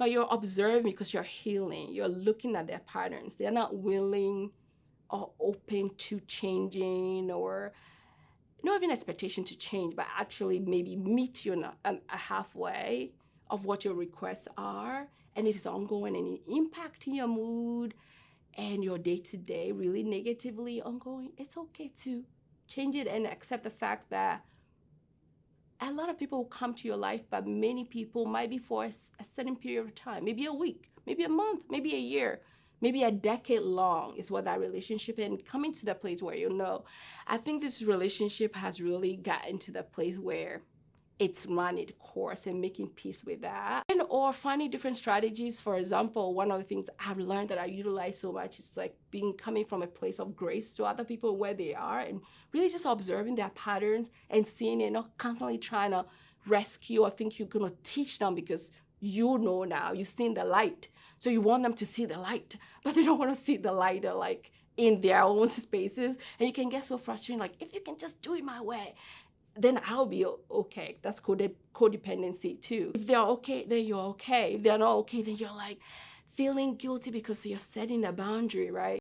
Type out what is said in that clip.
but you're observing because you're healing. You're looking at their patterns. They're not willing or open to changing, or not even expectation to change, but actually maybe meet you a halfway of what your requests are. And if it's ongoing and it impacting your mood and your day-to-day really negatively ongoing, it's okay to change it and accept the fact that a lot of people will come to your life, but many people might be for a certain period of time, maybe a week, maybe a month, maybe a year, maybe a decade long is what that relationship, and coming to the place where I think this relationship has really gotten to the place where it's run its course and making peace with that. And or finding different strategies. For example, one of the things I've learned that I utilize so much is like coming from a place of grace to other people where they are, and really just observing their patterns and seeing it, not constantly trying to rescue or think you're gonna teach them because you know now, you've seen the light. So you want them to see the light, but they don't want to see the light like in their own spaces. And you can get so frustrated, like, if you can just do it my way, then I'll be okay. That's codependency too. If they're okay, then you're okay. If they're not okay, then you're like feeling guilty because you're setting a boundary, right?